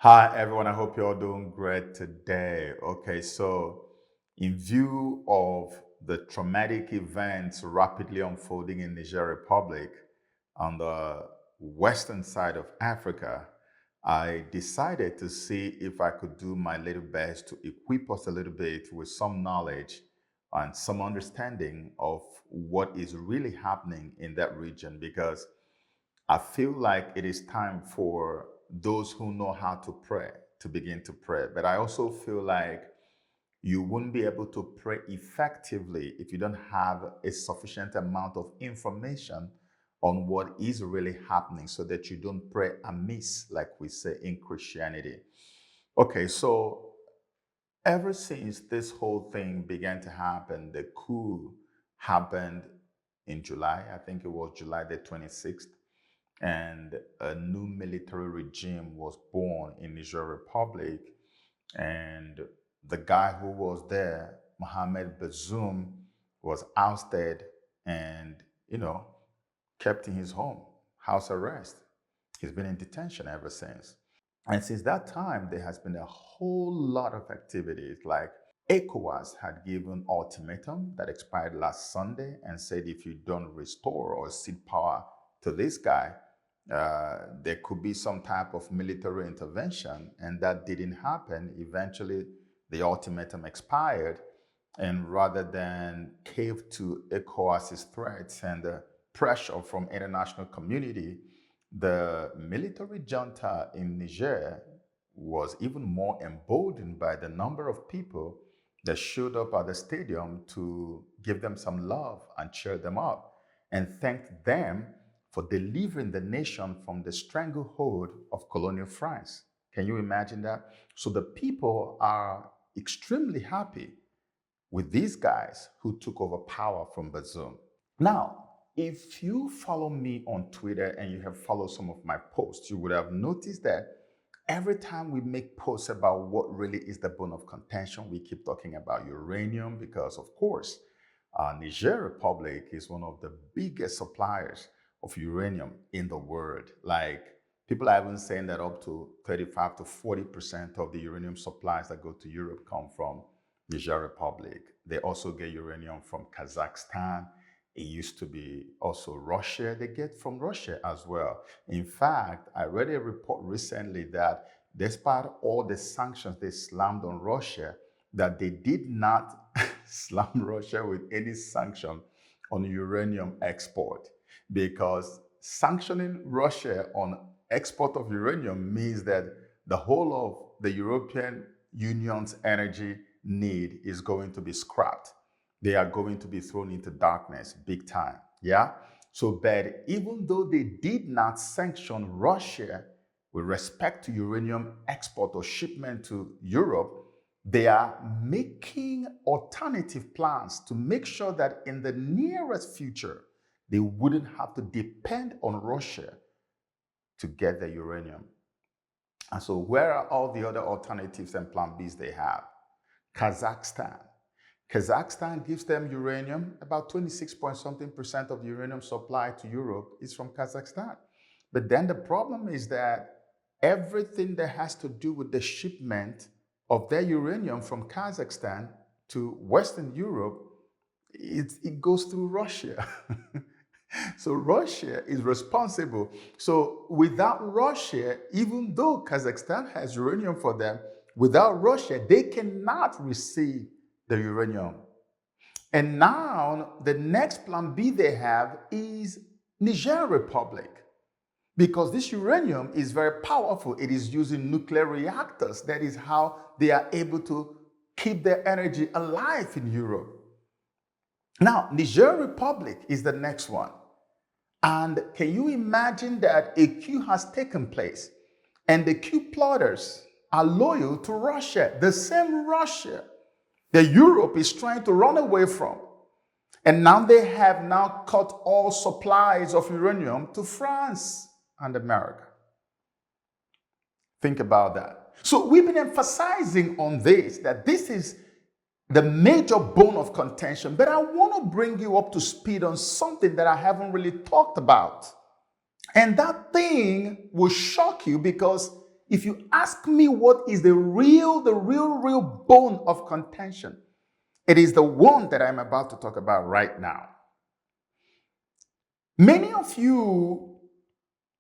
Hi, everyone. I hope you're all doing great today. Okay, so in view of the traumatic events rapidly unfolding in Niger Republic on the western side of Africa, I decided to see if I could do my little best to equip us a little bit with some knowledge and some understanding of what is really happening in that region because I feel like it is time for those who know how to pray to begin to pray. But I also feel like you wouldn't be able to pray effectively if you don't have a sufficient amount of information on what is really happening so that you don't pray amiss, like we say in Christianity. Okay, so ever since this whole thing began to happen, the coup happened in July. I think it was July the 26th, and a new military regime was born in Niger Republic. And the guy who was there, Mohamed Bazoum, was ousted and, you know, kept in his home, house arrest. He's been in detention ever since. And since that time, there has been a whole lot of activities. Like ECOWAS had given ultimatum that expired last Sunday and said if you don't restore or cede power to this guy, there could be some type of military intervention, and that didn't happen. Eventually, the ultimatum expired, and rather than cave to ECOWAS's threats and the pressure from international community, the military junta in Niger was even more emboldened by the number of people that showed up at the stadium to give them some love and cheer them up and thanked them for delivering the nation from the stranglehold of colonial France. Can you imagine that? So the people are extremely happy with these guys who took over power from Bazoum. Now, if you follow me on Twitter and you have followed some of my posts, you would have noticed that every time we make posts about what really is the bone of contention, we keep talking about uranium because, of course, Niger Republic is one of the biggest suppliers of uranium in the world. Like, people are even saying that up to 35 to 40% of the uranium supplies that go to Europe come from Niger Republic. They also get uranium from Kazakhstan. It used to be also Russia. They get from Russia as well. In fact, I read a report recently that despite all the sanctions they slammed on Russia, that they did not slam Russia with any sanction on uranium export, because sanctioning Russia on export of uranium means that the whole of the European Union's energy need is going to be scrapped. They are going to be thrown into darkness big time. Yeah? So, but even though they did not sanction Russia with respect to uranium export or shipment to Europe, they are making alternative plans to make sure that in the nearest future, they wouldn't have to depend on Russia to get the uranium. And so, where are all the other alternatives and plan Bs they have? Kazakhstan. Kazakhstan gives them uranium. About 26 point something percent of the uranium supply to Europe is from Kazakhstan. But then the problem is that everything that has to do with the shipment of their uranium from Kazakhstan to Western Europe, it goes through Russia. So Russia is responsible. So without Russia, even though Kazakhstan has uranium for them, without Russia, they cannot receive the uranium. And now the next plan B they have is Niger Republic, because this uranium is very powerful. It is used in nuclear reactors. That is how they are able to keep their energy alive in Europe. Now, Niger Republic is the next one. And can you imagine that a coup has taken place and the coup plotters are loyal to Russia, the same Russia that Europe is trying to run away from? And now they have now cut all supplies of uranium to France and America. Think about that. So we've been emphasizing on this, that this is the major bone of contention, but I want to bring you up to speed on something that I haven't really talked about. And that thing will shock you because if you ask me what is the real bone of contention, it is the one that I'm about to talk about right now. Many of you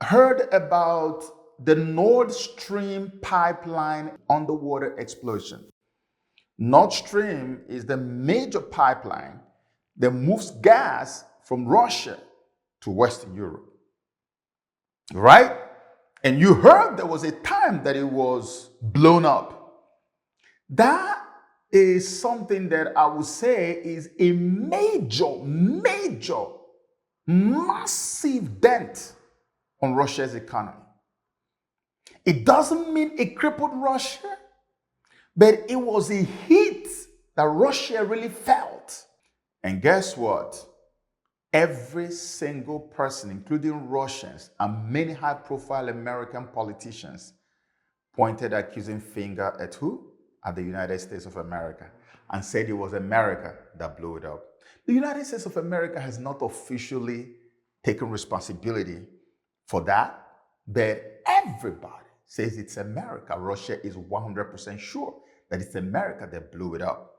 heard about the Nord Stream pipeline underwater explosion. Nord Stream is the major pipeline that moves gas from Russia to Western Europe, right? And you heard there was a time that it was blown up. That is something that I would say is a major, massive dent on Russia's economy. It doesn't mean it crippled Russia, but it was a hit that Russia really felt. And guess what? Every single person, including Russians and many high-profile American politicians, pointed accusing finger at who? At the United States of America, and said it was America that blew it up. The United States of America has not officially taken responsibility for that, but everybody says it's America. Russia is 100% sure that it's America that blew it up.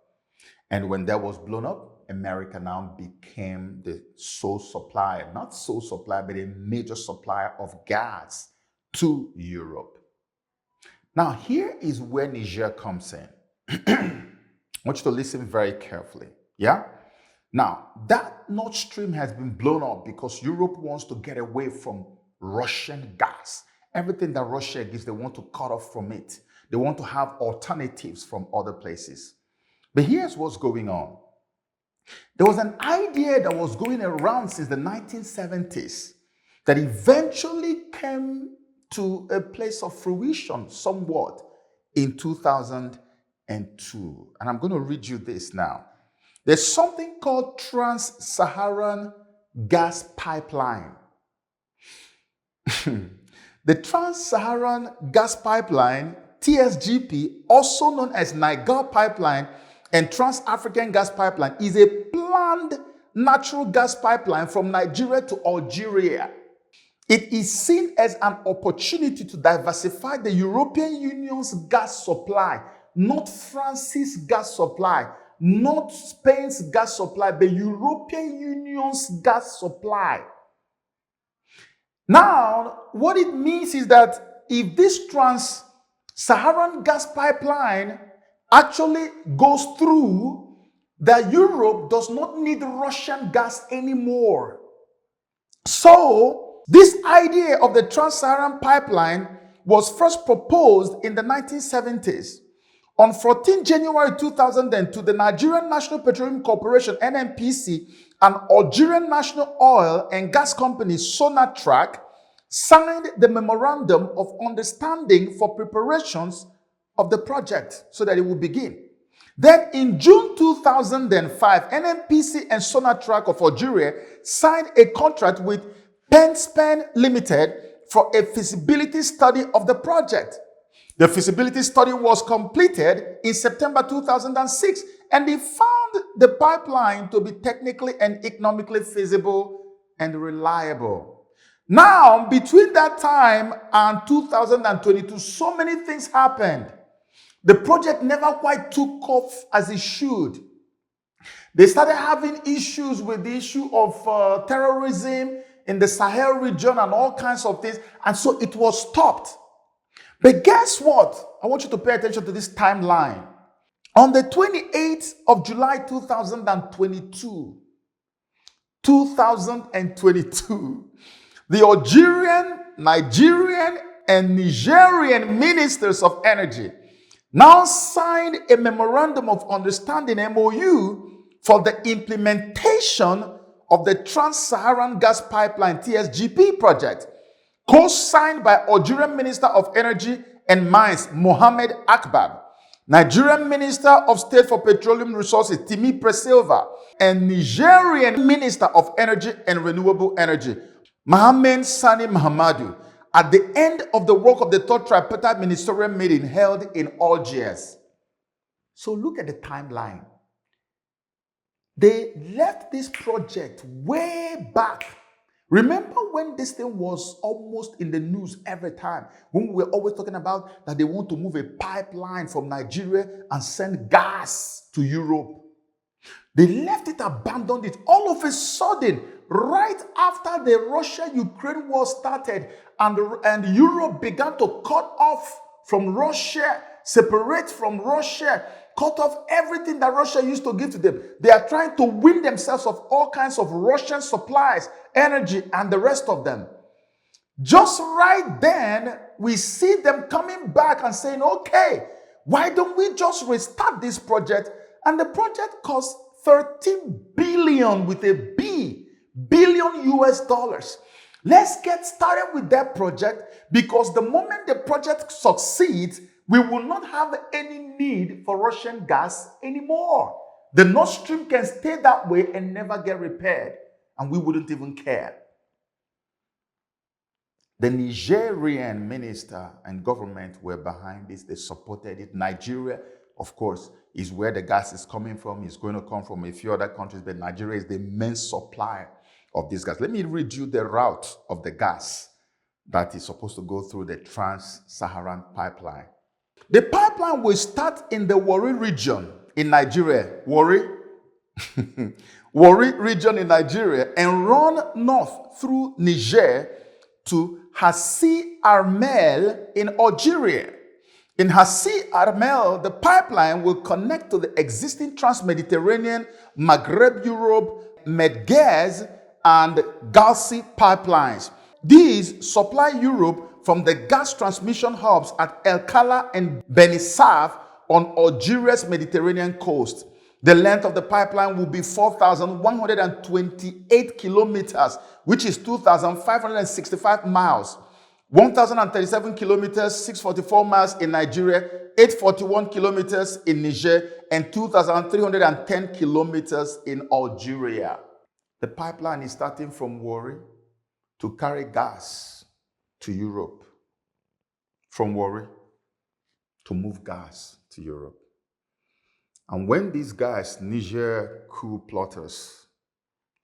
And when that was blown up, America now became the sole supplier, not sole supplier, but a major supplier of gas to Europe. Now, here is where Niger comes in. I want you to listen very carefully. Yeah? Now, that Nord Stream has been blown up because Europe wants to get away from Russian gas. Everything that Russia gives, they want to cut off from it. They want to have alternatives from other places. But here's what's going on. There was an idea that was going around since the 1970s that eventually came to a place of fruition somewhat in 2002. And I'm going to read you this now. There's something called Trans-Saharan Gas Pipeline. The Trans-Saharan Gas Pipeline, TSGP, also known as Niger Pipeline and Trans-African Gas Pipeline, is a planned natural gas pipeline from Nigeria to Algeria. It is seen as an opportunity to diversify the European Union's gas supply, not France's gas supply, not Spain's gas supply, but European Union's gas supply. Now, what it means is that if this Trans-Saharan gas pipeline actually goes through, that Europe does not need Russian gas anymore. So, this idea of the Trans-Saharan pipeline was first proposed in the 1970s. On 14 January 2002, the Nigerian National Petroleum Corporation, NNPC, and Algerian National Oil and Gas Company, Sonatrach, signed the Memorandum of Understanding for preparations of the project so that it would begin. Then in June 2005, NNPC and Sonatrach of Algeria signed a contract with Penspen Limited for a feasibility study of the project. The feasibility study was completed in September 2006, and they found the pipeline to be technically and economically feasible and reliable. Now, between that time and 2022, so many things happened. The project never quite took off as it should. They started having issues with the issue of terrorism in the Sahel region and all kinds of things, and so it was stopped. But guess what? I want you to pay attention to this timeline. On the 28th of July 2022, the Algerian, Nigerian, and Nigerian ministers of energy now signed a Memorandum of Understanding, MOU, for the implementation of the Trans-Saharan Gas Pipeline, TSGP project, co-signed by Algerian Minister of Energy and Mines, Mohamed Akbab, Nigerian Minister of State for Petroleum Resources, Timi Presilva, and Nigerian Minister of Energy and Renewable Energy, Mohamed Sani Mahamadou, at the end of the work of the third tripartite ministerial meeting held in Algiers. So look at the timeline. They left this project way back Remember when this thing was almost in the news every time? When we were always talking about that they want to move a pipeline from Nigeria and send gas to Europe. They left it, abandoned it. All of a sudden, right after the Russia-Ukraine war started and Europe began to cut off from Russia, separate from Russia, cut off everything that Russia used to give to them. They are trying to win themselves of all kinds of Russian supplies, energy, and the rest of them. Just right then, we see them coming back and saying, okay, why don't we just restart this project? And the project costs 13 billion with a B, billion US dollars. Let's get started with that project, because the moment the project succeeds, we will not have any need for Russian gas anymore. The Nord Stream can stay that way and never get repaired, and we wouldn't even care. The Nigerian minister and government were behind this. They supported it. Nigeria, of course, is where the gas is coming from. It's going to come from a few other countries, but Nigeria is the main supplier of this gas. Let me read you the route of the gas that is supposed to go through the Trans-Saharan pipeline. The pipeline will start in the Warri region in Nigeria. Warri region in Nigeria, and run north through Niger to Hassi Armel in Algeria. In Hassi Armel, the pipeline will connect to the existing Trans-Mediterranean, Maghreb Europe, Medgaz, and Galsi pipelines. These supply Europe from the gas transmission hubs at El Kala and Benisaf on Algeria's Mediterranean coast. The length of the pipeline will be 4,128 kilometers, which is 2,565 miles. 1,037 kilometers, 644 miles in Nigeria, 841 kilometers in Niger, and 2,310 kilometers in Algeria. The pipeline is starting from Warri to carry gas to Europe. From Warri to move gas to Europe. And when these guys, Niger coup plotters,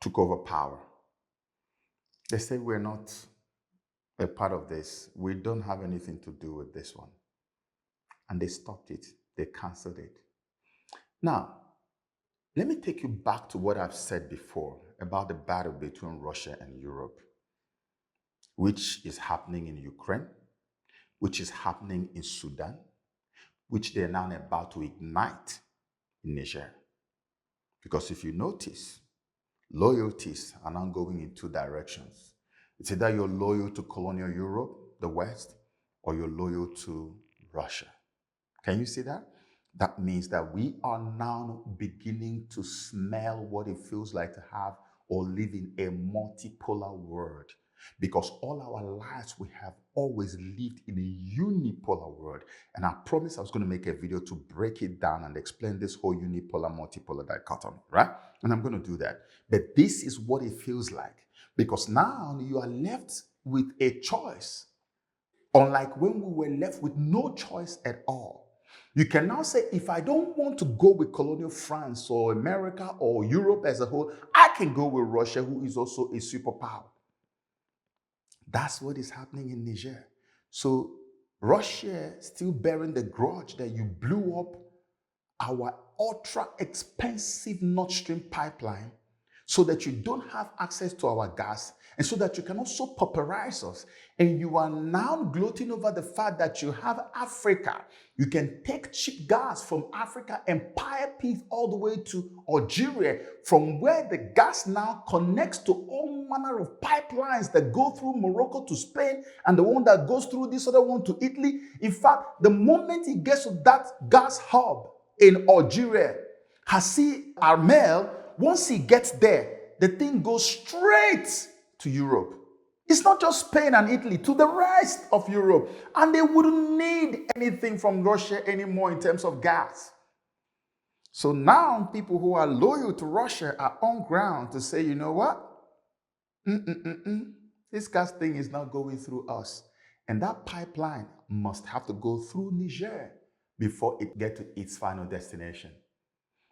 took over power, they said, we're not a part of this. We don't have anything to do with this one. And they stopped it. They canceled it. Now, let me take you back to what I've said before about the battle between Russia and Europe, which is happening in Ukraine, which is happening in Sudan, which they're now about to ignite in Niger. Because if you notice, loyalties are now going in two directions. It's either you're loyal to colonial Europe, the West, or you're loyal to Russia. Can you see that? That means that we are now beginning to smell what it feels like to have or live in a multipolar world. Because all our lives, we have always lived in a unipolar world. And I promised I was going to make a video to break it down and explain this whole unipolar, multipolar dichotomy, right? And I'm going to do that. But this is what it feels like. Because now you are left with a choice. Unlike when we were left with no choice at all. You can now say, if I don't want to go with colonial France or America or Europe as a whole, I can go with Russia, who is also a superpower. That's what is happening in Niger. So Russia still bearing the grudge that you blew up our ultra expensive Nord Stream pipeline so that you don't have access to our gas and so that you can also pauperize us. And you are now gloating over the fact that you have Africa. You can take cheap gas from Africa and pipe it all the way to Algeria, from where the gas now connects to all manner of pipelines that go through Morocco to Spain and the one that goes through this other one to Italy. In fact, the moment it gets to that gas hub in Algeria, Hassi Armel, once he gets there, the thing goes straight to Europe. It's not just Spain and Italy, to the rest of Europe. And they wouldn't need anything from Russia anymore in terms of gas. So now people who are loyal to Russia are on ground to say, you know what? This gas thing is not going through us. And that pipeline must have to go through Niger before it gets to its final destination.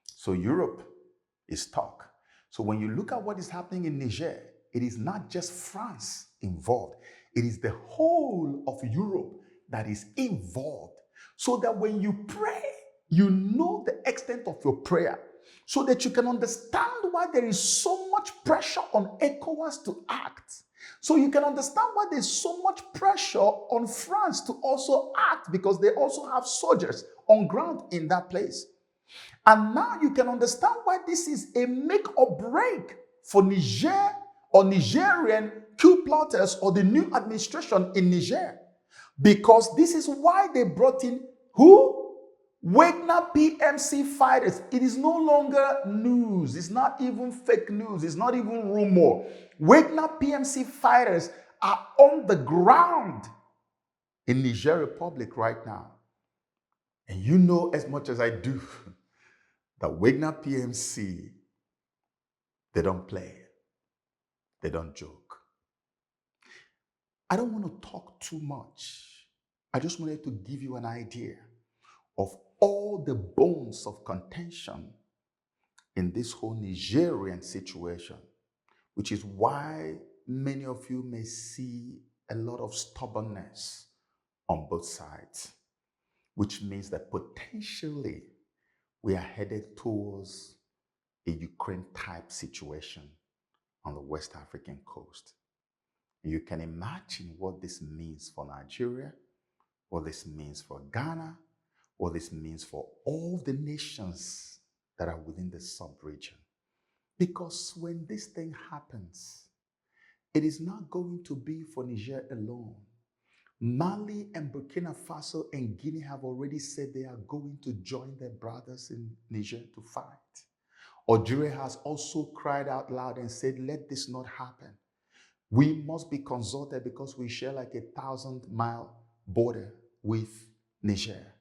So Europe is stuck. So when you look at what is happening in Niger, it is not just France involved. It is the whole of Europe that is involved. So that when you pray, you know the extent of your prayer. So that you can understand why there is so much pressure on ECOWAS to act. So you can understand why there's so much pressure on France to also act, because they also have soldiers on ground in that place. And now you can understand why this is a make or break for Niger or Nigerian coup plotters or the new administration in Niger. Because this is why they brought in who? Wagner PMC fighters. It is no longer news. It's not even fake news. It's not even rumor. Wagner PMC fighters are on the ground in Niger Republic right now. And you know as much as I do that Wagner PMC, they don't play. They don't joke. I don't want to talk too much. I just wanted to give you an idea of all the bones of contention in this whole Nigerian situation, which is why many of you may see a lot of stubbornness on both sides, which means that potentially we are headed towards a Ukraine-type situation on the West African coast. You can imagine what this means for Nigeria, what this means for Ghana, what this means for all the nations that are within the sub-region. Because when this thing happens, it is not going to be for Niger alone. Mali and Burkina Faso and Guinea have already said they are going to join their brothers in Niger to fight. Algeria has also cried out loud and said, let this not happen. We must be consulted because we share like 1,000-mile border with Niger.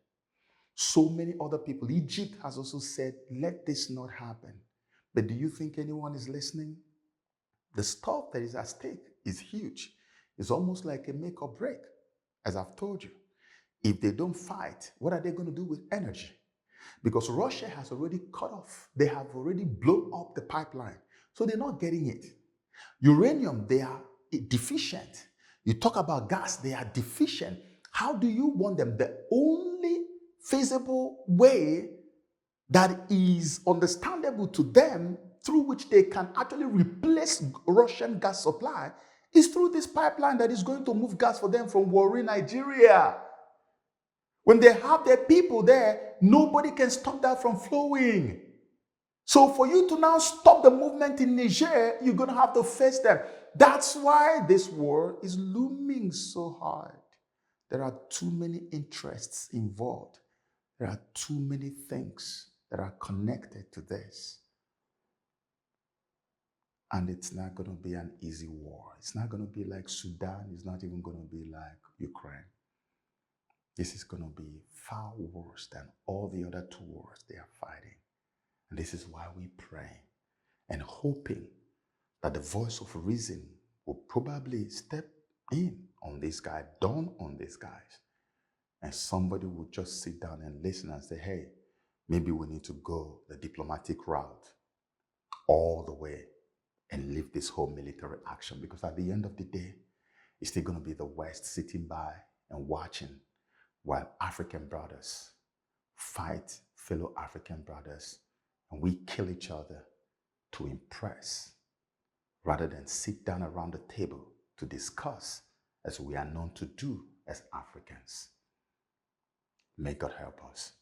So many other people. Egypt has also said, let this not happen. But do you think anyone is listening? The stuff that is at stake is huge. It's almost like a make or break, as I've told you. If they don't fight, what are they going to do with energy? Because Russia has already cut off. They have already blown up the pipeline. So they're not getting it. Uranium, they are deficient. You talk about gas, they are deficient. How do you want them? The only feasible way that is understandable to them, through which they can actually replace Russian gas supply, is through this pipeline that is going to move gas for them from Warri, Nigeria. When they have their people there, nobody can stop that from flowing. So for you to now stop the movement in Niger, you're going to have to face them. That's why this war is looming so hard. There are too many interests involved. There are too many things that are connected to this. And it's not going to be an easy war. It's not going to be like Sudan. It's not even going to be like Ukraine. This is going to be far worse than all the other two wars they are fighting. And this is why we pray and hoping that the voice of reason will probably step in on this guy, dawn on these guys. And somebody will just sit down and listen and say, hey, maybe we need to go the diplomatic route all the way and leave this whole military action. Because at the end of the day, it's still going to be the West sitting by and watching while African brothers fight fellow African brothers and we kill each other to impress rather than sit down around the table to discuss as we are known to do as Africans. May God help us.